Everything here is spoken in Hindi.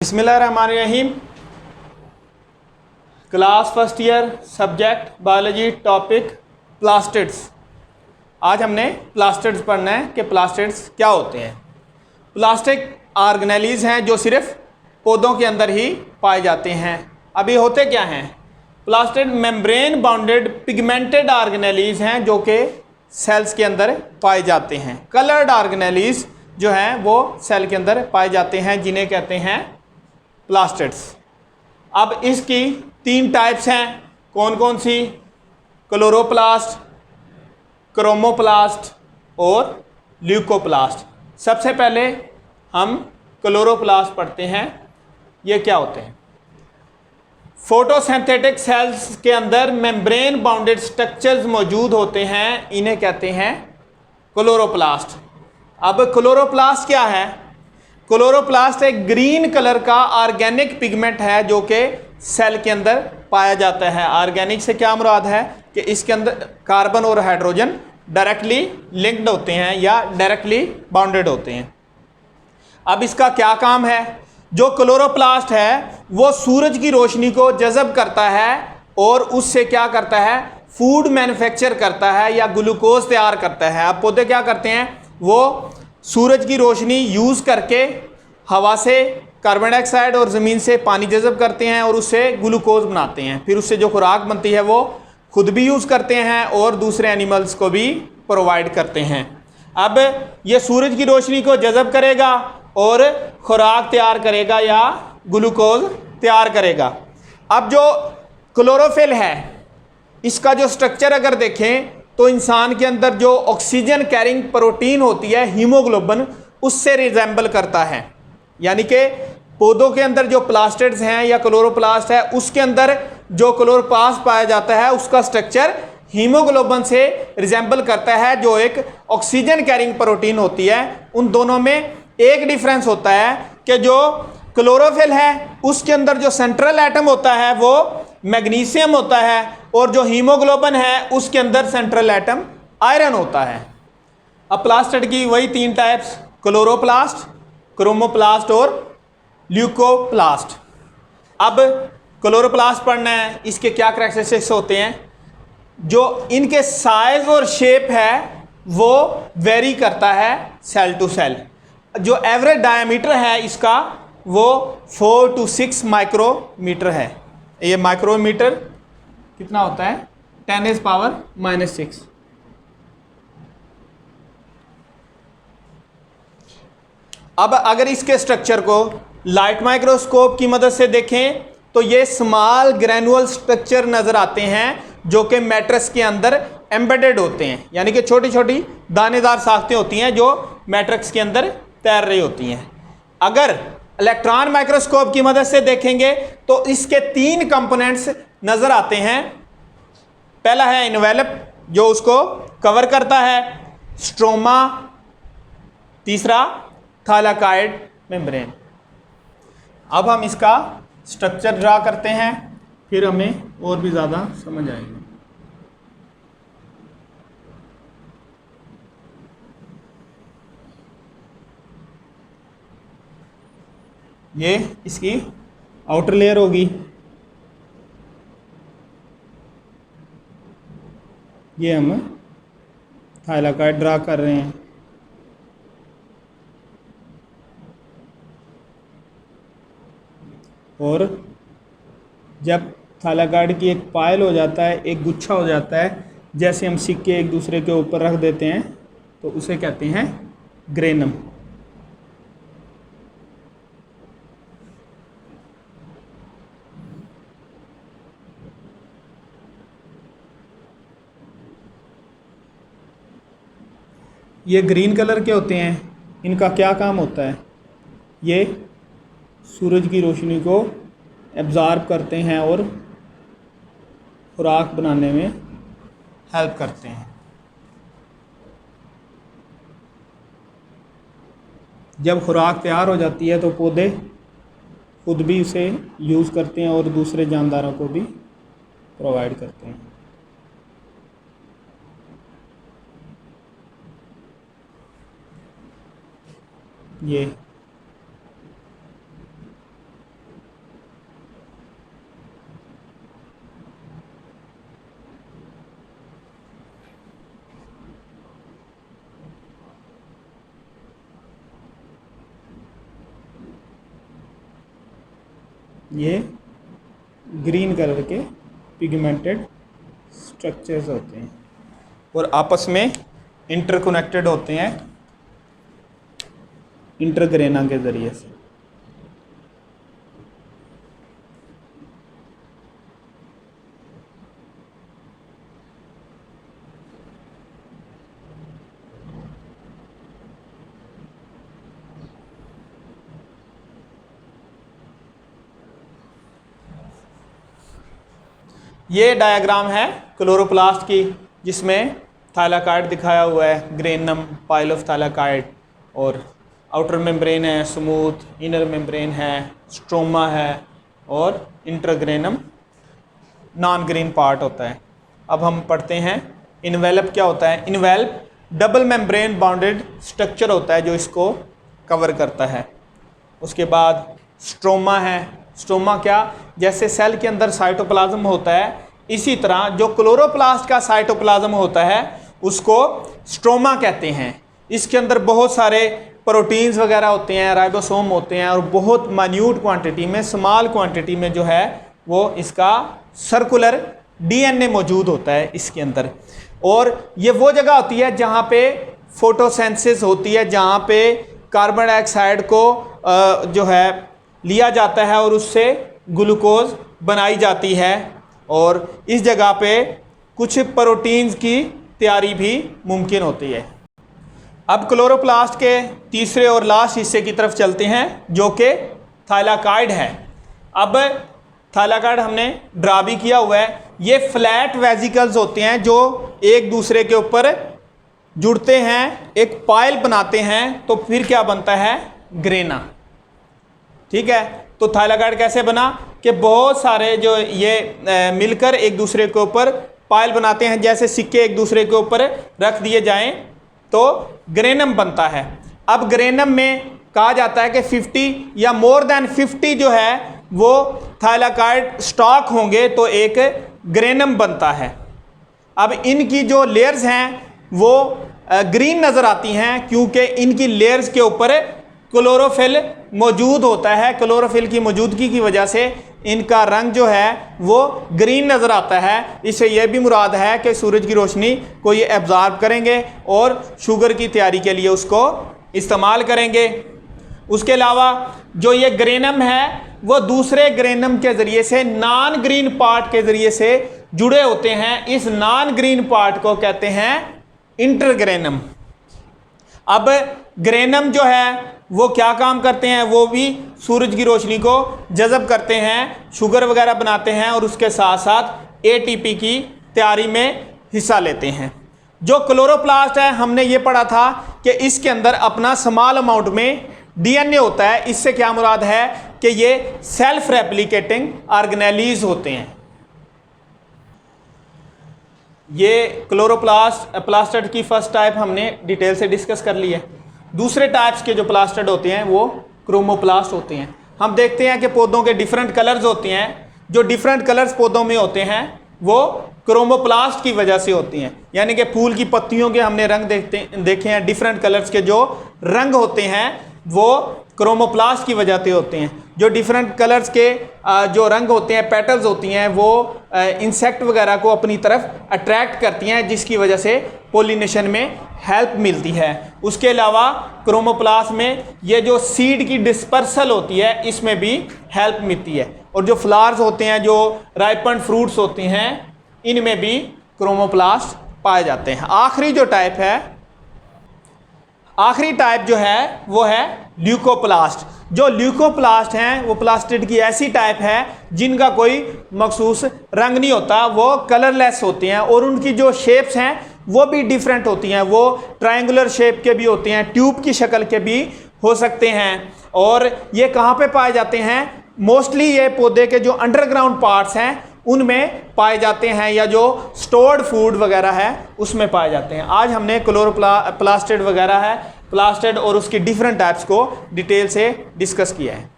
बिस्मिल्लाहिर्रहमानिर्रहीम। Class first year, subject biology, topic plastids. आज हमने प्लास्टिड्स पढ़ना है कि प्लास्टिड्स क्या होते हैं। प्लास्टिक ऑर्गेनेलीज हैं जो सिर्फ पौधों के अंदर ही पाए जाते हैं। अब ये होते क्या हैं? Plastid membrane bounded pigmented organelles हैं जो कि सेल्स के अंदर पाए जाते हैं। कलर्ड ऑर्गेनेलीज जो हैं वो सेल के अंदर पाए जाते हैं, जिन्हें कहते हैं प्लास्टिड्स। अब इसकी तीन टाइप्स हैं। कौन कौन सी? क्लोरोप्लास्ट, क्रोमोप्लास्ट और ल्यूकोप्लास्ट। सबसे पहले हम क्लोरोप्लास्ट पढ़ते हैं। ये क्या होते हैं? फोटोसिंथेटिक सेल्स के अंदर मेम्ब्रेन बाउंडेड स्ट्रक्चर्स मौजूद होते हैं, इन्हें कहते हैं क्लोरोप्लास्ट। अब क्लोरोप्लास्ट क्या है? क्लोरोप्लास्ट एक ग्रीन कलर का ऑर्गेनिक पिगमेंट है जो कि सेल के अंदर पाया जाता है। ऑर्गेनिक से क्या मुराद है कि इसके अंदर कार्बन और हाइड्रोजन डायरेक्टली लिंक्ड होते हैं या डायरेक्टली बाउंडेड होते हैं। अब इसका क्या काम है? जो क्लोरोप्लास्ट है वो सूरज की रोशनी को जज़ब करता है और उससे क्या करता है? फूड मैन्युफैक्चर करता है या ग्लूकोज तैयार करता है। अब पौधे क्या करते हैं? वो सूरज की रोशनी यूज़ करके हवा से कार्बन डाइऑक्साइड और ज़मीन से पानी जज़ब करते हैं और उससे ग्लूकोज बनाते हैं। फिर उससे जो खुराक बनती है वो खुद भी यूज़ करते हैं और दूसरे एनिमल्स को भी प्रोवाइड करते हैं। अब ये सूरज की रोशनी को जज़ब करेगा और खुराक तैयार करेगा या ग्लूकोज तैयार करेगा। अब जो क्लोरोफिल है, इसका जो स्ट्रक्चर अगर देखें तो इंसान के अंदर जो ऑक्सीजन कैरिंग प्रोटीन होती है हीमोग्लोबिन, उससे रिजेंबल करता है। यानी कि पौधों के अंदर जो प्लास्टिड्स हैं या क्लोरोप्लास्ट है, उसके अंदर जो क्लोरोप्लास्ट पाया जाता है उसका स्ट्रक्चर हीमोग्लोबिन से रिजेंबल करता है, जो एक ऑक्सीजन कैरिंग प्रोटीन होती है। उन दोनों में एक डिफरेंस होता है कि जो क्लोरोफिल है उसके अंदर जो सेंट्रल एटम होता है वो मैग्नीशियम होता है और जो हीमोग्लोबिन है उसके अंदर सेंट्रल एटम आयरन होता है। अब प्लास्टिड की वही तीन टाइप्स, क्लोरोप्लास्ट, क्रोमोप्लास्ट और ल्यूकोप्लास्ट। अब क्लोरोप्लास्ट पढ़ना है, इसके क्या कैरेक्टरिस्टिक्स होते हैं? जो इनके साइज और शेप है वो वेरी करता है सेल टू सेल। जो एवरेज डायमीटर है इसका वो 4 to 6 माइक्रोमीटर है। ये माइक्रोमीटर कितना होता है? 10⁻⁻⁶। अब अगर इसके स्ट्रक्चर को लाइट माइक्रोस्कोप की मदद से देखें तो ये स्मॉल ग्रैनुअल स्ट्रक्चर नजर आते हैं जो कि मैट्रिक्स के अंदर एम्बेडेड होते हैं। यानी कि छोटी छोटी दानेदार साख्तें होती हैं जो मैट्रिक्स के अंदर तैर रही होती हैं। अगर इलेक्ट्रॉन माइक्रोस्कोप की मदद से देखेंगे तो इसके तीन कंपोनेंट्स नजर आते हैं। पहला है इन्वेलप जो उसको कवर करता है, स्ट्रोमा, तीसरा थालाकाइड मेम्ब्रेन। अब हम इसका स्ट्रक्चर ड्रा करते हैं, फिर हमें और भी ज़्यादा समझ आएगी। ये इसकी आउटर लेयर होगी। ये हम थाइलाकाइड ड्रा कर रहे हैं। और जब थाइलाकाइड की एक पायल हो जाता है, एक गुच्छा हो जाता है, जैसे हम सिक्के एक दूसरे के ऊपर रख देते हैं तो उसे कहते हैं ग्रेनम। ये ग्रीन कलर के होते हैं। इनका क्या काम होता है? ये सूरज की रोशनी को एब्जॉर्ब करते हैं और खुराक बनाने में हेल्प करते हैं। जब खुराक तैयार हो जाती है तो पौधे खुद भी उसे यूज़ करते हैं और दूसरे जानदारों को भी प्रोवाइड करते हैं। ये ये ग्रीन कलर के पिगमेंटेड स्ट्रक्चर्स होते हैं और आपस में इंटरकनेक्टेड होते हैं इंटरग्रेना के ज़रिए से। ये डायग्राम है क्लोरोप्लास्ट की, जिसमें थाइलाकाइड दिखाया हुआ है, ग्रेनम, पाइल ऑफ थाइलाकाइड, और आउटर मेम्ब्रेन है, स्मूथ, इनर मेम्ब्रेन है, स्ट्रोमा है और इंटरग्रेनम नॉन ग्रीन पार्ट होता है। अब हम पढ़ते हैं इन्वेलप क्या होता है। Envelope double membrane bounded structure होता है जो इसको कवर करता है। उसके बाद स्ट्रोमा है। स्ट्रोमा क्या, जैसे सेल के अंदर साइटोप्लाज्म होता है, इसी तरह जो क्लोरोप्लास्ट का साइटोप्लाज्म होता है उसको स्ट्रोमा कहते हैं। इसके अंदर बहुत सारे प्रोटीन्स वगैरह होते हैं, राइबोसोम होते हैं, और बहुत माइन्यूट क्वांटिटी में, स्मॉल क्वांटिटी में जो है वो इसका सर्कुलर डीएनए मौजूद होता है इसके अंदर। और ये वो जगह होती है जहाँ पे फोटोसिंथेसिस होती है, जहाँ पे कार्बन डाइऑक्साइड को जो है लिया जाता है और उससे ग्लूकोज बनाई जाती है, और इस जगह पे कुछ प्रोटीन्स की तैयारी भी मुमकिन होती है। अब क्लोरोप्लास्ट के तीसरे और लास्ट हिस्से की तरफ चलते हैं जो कि थाइलाकाइड है। अब थाइलाकाइड हमने ड्रा भी किया हुआ है। ये फ्लैट वेजिकल्स होते हैं जो एक दूसरे के ऊपर जुड़ते हैं, एक पाइल बनाते हैं, तो फिर क्या बनता है, ग्रेना। ठीक है, तो थाइलाकाइड कैसे बना कि बहुत सारे जो ये मिलकर एक दूसरे के ऊपर पाइल बनाते हैं, जैसे सिक्के एक दूसरे के ऊपर रख दिए जाएं तो ग्रेनम बनता है। अब ग्रेनम में कहा जाता है कि 50 या मोर देन 50 जो है वो थाइलाकाइड स्टॉक होंगे तो एक ग्रेनम बनता है। अब इनकी जो लेयर्स हैं वो ग्रीन नज़र आती हैं क्योंकि इनकी लेयर्स के ऊपर क्लोरोफिल मौजूद होता है। क्लोरोफिल की मौजूदगी की वजह से इनका रंग जो है वो ग्रीन नज़र आता है। इससे यह भी मुराद है कि सूरज की रोशनी को ये एब्जॉर्ब करेंगे और शुगर की तैयारी के लिए उसको इस्तेमाल करेंगे। उसके अलावा जो ये ग्रेनम है वो दूसरे ग्रेनम के ज़रिए से नॉन ग्रीन पार्ट के ज़रिए से जुड़े होते हैं। इस नॉन ग्रीन पार्ट को कहते हैं इंटरग्रेनम। अब ग्रेनम जो है वो क्या काम करते हैं, वो भी सूरज की रोशनी को जज़ब करते हैं, शुगर वगैरह बनाते हैं और उसके साथ साथ एटीपी की तैयारी में हिस्सा लेते हैं। जो क्लोरोप्लास्ट है हमने ये पढ़ा था कि इसके अंदर अपना स्मॉल अमाउंट में डीएनए होता है। इससे क्या मुराद है कि ये सेल्फ रेप्लिकेटिंग ऑर्गेनेलीज होते हैं। ये क्लोरोप्लास्टड की फर्स्ट टाइप हमने डिटेल से डिस्कस कर ली है। दूसरे टाइप्स के जो प्लास्टड होते हैं वो क्रोमोप्लास्ट होते हैं। हम देखते हैं कि पौधों के डिफरेंट कलर्स होते हैं। जो डिफरेंट कलर्स पौधों में होते हैं वो क्रोमोप्लास्ट की वजह से होती हैं। यानी कि फूल की पत्तियों के हमने रंग देखे हैं, डिफरेंट कलर्स के जो रंग होते हैं वो क्रोमोप्लास्ट की वजह से होते हैं। जो डिफरेंट कलर्स के जो रंग होते हैं, पेटल्स होती हैं, वो इंसेक्ट वगैरह को अपनी तरफ अट्रैक्ट करती हैं, जिसकी वजह से पोलिनेशन में हेल्प मिलती है। उसके अलावा क्रोमोप्लास्ट में ये जो सीड की डिस्पर्सल होती है इसमें भी हेल्प मिलती है। और जो फ्लावर्स होते हैं, जो राइपन्ड फ्रूट्स होते हैं, इनमें भी क्रोमोप्लास्ट पाए जाते हैं। आखिरी टाइप जो है वो है ल्यूकोप्लास्ट। जो ल्यूकोप्लास्ट हैं वो प्लास्टिड की ऐसी टाइप है जिनका कोई मखसूस रंग नहीं होता, वो कलरलेस होते हैं और उनकी जो शेप्स हैं वो भी डिफरेंट होती हैं। वो ट्रायंगुलर शेप के भी होते हैं, ट्यूब की शक्ल के भी हो सकते हैं। और ये कहाँ पे पाए जाते हैं? मोस्टली ये पौधे के जो अंडरग्राउंड पार्ट्स हैं उनमें पाए जाते हैं, या जो स्टोर्ड फूड वगैरह है उसमें पाए जाते हैं। आज हमने क्लोरोप्लास्टिड वगैरह है, प्लास्टिड और उसकी डिफरेंट टाइप्स को डिटेल से डिस्कस किया है।